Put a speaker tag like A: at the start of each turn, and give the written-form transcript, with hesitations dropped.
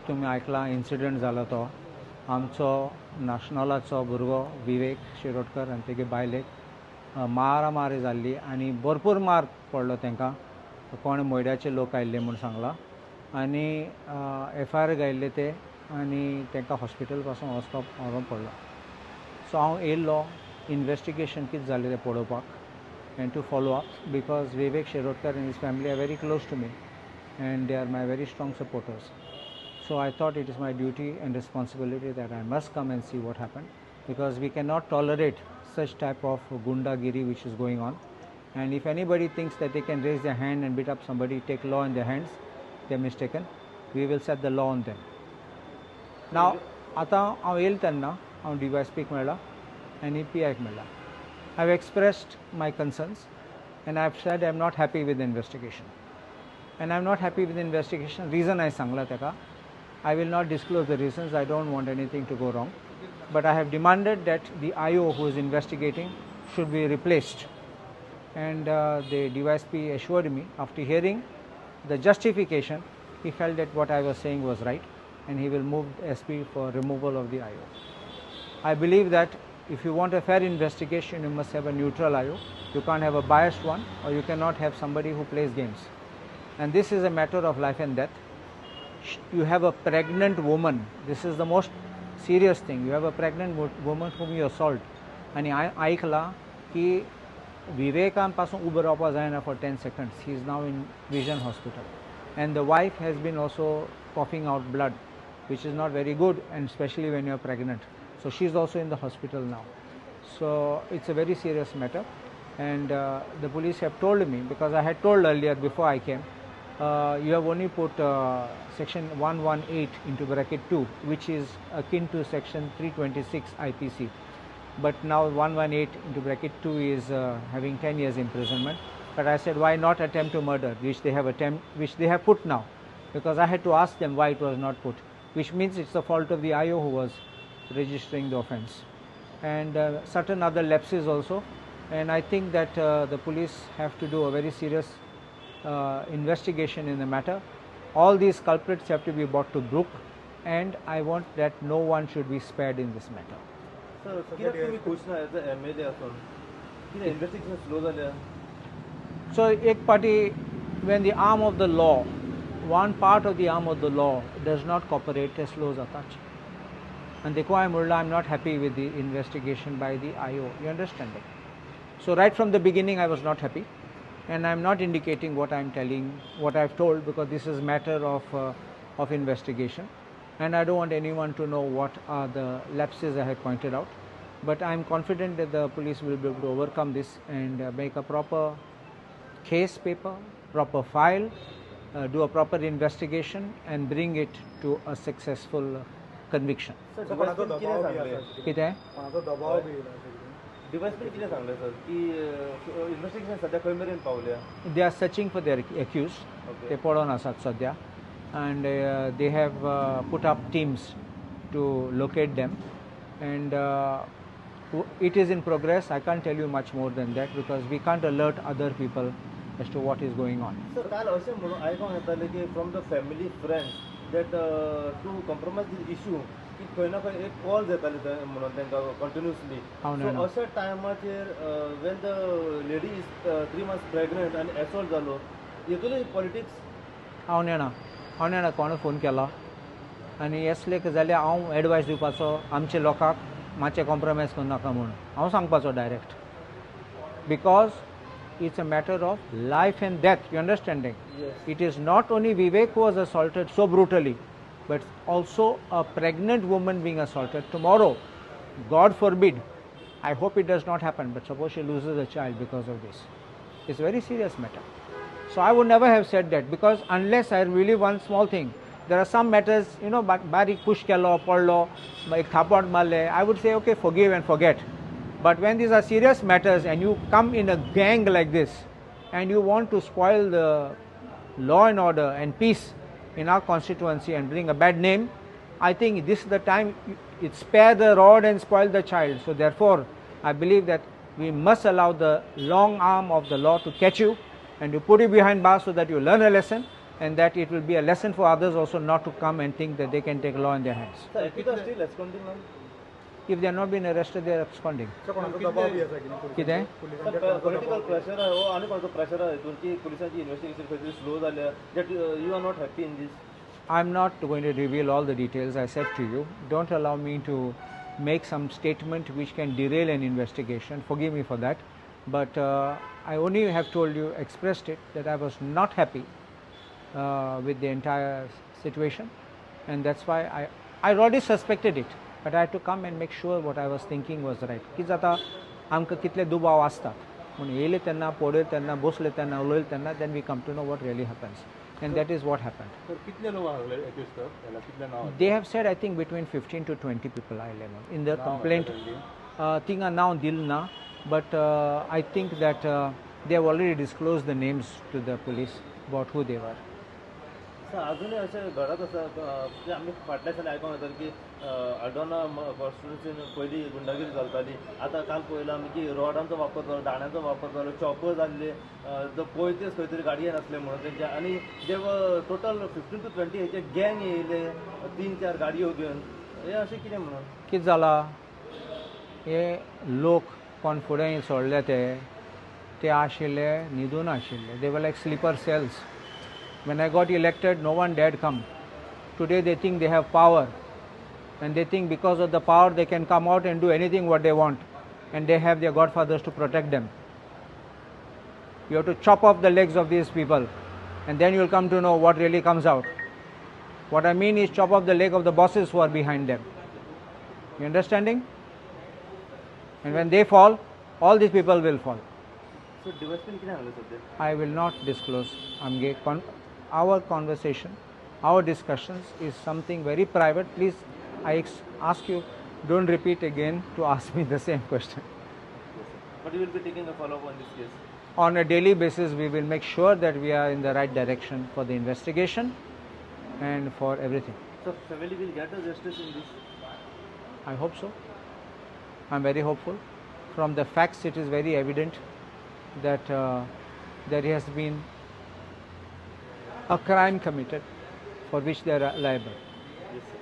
A: तुम्ही आयकला इन्सिडंट जालो तो आमचो नॅशनलाचो भुरगो विवेक शिरोडकर आनी तेगे बायलेक मारामारी जाल्ली आनी भरपूर मार पडलो तांकां कोण मोयड्याचे लोक आयिल्ले म्हूण सांगला आनी FIR घायिल्ले ते आनी तांकां हॉस्पिटल पासून वचपाक व्हरोन पडलो सो हांव येयल्लो इन्वेस्टिगेशन कितें जालें तें पळोवपाक and to follow up because Vivek Shirodkar and his family are very close to me and they are my very strong supporters. So I thought it is my duty and responsibility that I must come and see what happened, because we cannot tolerate such type of gundagiri which is going on. And if anybody thinks that they can raise their hand and beat up somebody, take law in their hands, they are mistaken. We will set the law on them. Now, आता हांव येयलें तेन्ना हांव DySPक मेळ्ळा आनी PIक मेळ्ळा. I have expressed my concerns and I have said I am not happy with the investigation. And I am not happy with the investigation. Reason I sangla taka. I will not disclose the reasons. I don't want anything to go wrong. But I have demanded that the IO who is investigating should be replaced. And the DySP assured me, after hearing the justification, he felt that what I was saying was right, and he will move SP for removal of the IO. I believe that if you want a fair investigation, you must have a neutral IO. You can't have a biased one, or you cannot have somebody who plays games. And this is a matter of life and death. You have a pregnant woman. This is the most serious thing. You have a pregnant woman whom you assault. And I aikla ki Vivekan pasun uber rapa zaina for 10 seconds. He is now in Vision Hospital. And the wife has been also coughing out blood, which is not very good, and especially when you are pregnant. So she is also in the hospital now. So it's a very serious matter. And the police have told me, because I had told earlier before I came, you have only put section 118 into bracket 2, which is akin to section 326 IPC. But now 118 into bracket 2 is having 10 years imprisonment. But I said, why not attempt to murder, which they have put now, because I had to ask them why it was not put, which means it's the fault of the IO who was registering the offence, and certain other lapses also. And I think that the police have to do a very serious investigation in the matter. All these culprits have to be brought to book, and I want that no one should be spared in this matter.
B: Sir, तुम्ही खुश ना as a MLA असून किती investigation slow झाल्या?
A: So एक party, when the arm of the law, one part of the arm of the law does not cooperate, ते slow जातात. And देखो I am not happy with the investigation by the IO. You understand that? So right from the beginning I was not happy, and I am not indicating what I am telling, what I have told, because this is matter of investigation, and I don't want anyone to know what are the lapses I have pointed out. But I am confident that the police will be able to overcome this and make a proper case paper, proper file, do a proper investigation, and bring it to a successful conviction. They are searching for their accused. They पळोवन आसात सध्या, and they have put up teams to locate them, and it is in progress. I can't tell you much more than that, because we can't alert other people as to what is going on.
B: Sir, काल अशें म्हणून आयकोंक येतालें की from the family friends that to compromise this issue, की खंय ना खंय एक कॉल येताले म्हणून तांकां continuously. So अशा टायमाचेर when the lady is 3 months pregnant and assault जालो, येतुले politics.
A: हांव नेणा कोणें फोन केला आनी असले जाल्यार हांव एडवायस दिवपाचो आमच्या लोकांक मातशें कॉम्प्रोमायज करूं नाका म्हणून हांव सांगपाचो direct, because it's a matter of life and death. You understanding?
B: Yes.
A: It is not only Vivek who was assaulted so brutally, but also a pregnant woman being assaulted. Tomorrow, God forbid, I hope it does not happen, but suppose she loses a child because of this. It's a very serious matter. So I would never have said that, because unless I really want small thing, there are some matters, you know, barik push kelo, pollo, ek thapad marle, I would say okay, forgive and forget. But when these are serious matters and you come in a gang like this and you want to spoil the law and order and peace in our constituency and bring a bad name, I think this is the time it spare the rod and spoil the child. So therefore, I believe that we must allow the long arm of the law to catch you and you put it behind bars so that you learn a lesson, and that it will be a lesson for others also not to come and think that they can take law in their hands.
B: Sir, if you are still absconding now?
A: If they are not been arrested, they are absconding. कितें?
B: Political pressure आहे हो आणि कोणतं pressure आहे तुमची पोलिसांची investigation खंय slow झाल्या that you are not happy in this.
A: I'm not going to reveal all the details. I said to you, don't allow me to make some statement which can derail an investigation. Forgive me for that. But I only have told you, expressed it, that I was not happy with the entire situation. And that's why I already suspected it. But I had to come and make sure what I was thinking was right. कितें जाता आमकां कितले दुबाव आसतात पूण येयले तेन्ना पळयले तेन्ना बसले तेन्ना उलयले तेन्ना then we come to know what really happens. And that is what happened. They have said I think between 15 to 20 people in the complaint. Tinga now dil na, but I think that they have already disclosed the names to the police about who they were.
B: Sir अजूनही अशें घडत आसा की आमी फाटल्या दिसांनी आयकोंक येतालें की अल्डोना कॉन्स्टिट्युन्सीन पयलीं गुंडागिरी चलताली आतां काल पळयलां आमी की रॉडांचो वापर जालो दाण्याचो वापर जालो चॉपर जाल्ले जो पळयतेच खंय तरी गाडयेन आसले म्हणून तेंचे आनी जे टोटल 15 to 20 हेचे गँग येयले 3-4 गाडयो घेवन हे अशें कितें म्हणून
A: कितें जालां हे लोक कोण फुडें सोडले ते आशिल्ले न्हिदून आशिल्ले they were like sleeper cells. When I got elected, no one dared come. Today they think they have power, and they think because of the power they can come out and do anything what they want, and they have their godfathers to protect them. You have to chop off the legs of these people, and then you will come to know what really comes out. What I mean is chop off the leg of the bosses who are behind them. You understanding? And when they fall, all these people will fall.
B: So DySP कितें सांगलें सध्या?
A: I will not disclose. Our conversation, our discussions is something very private. Please, I ask you, don't repeat again to ask me the same question.
B: But you will be taking a follow-up on this case?
A: On a daily basis, we will make sure that we are in the right direction for the investigation and for everything.
B: So family will get a justice in this?
A: I hope so. I'm very hopeful. From the facts, it is very evident that there has been a crime committed for which they are liable.
B: Yes, sir.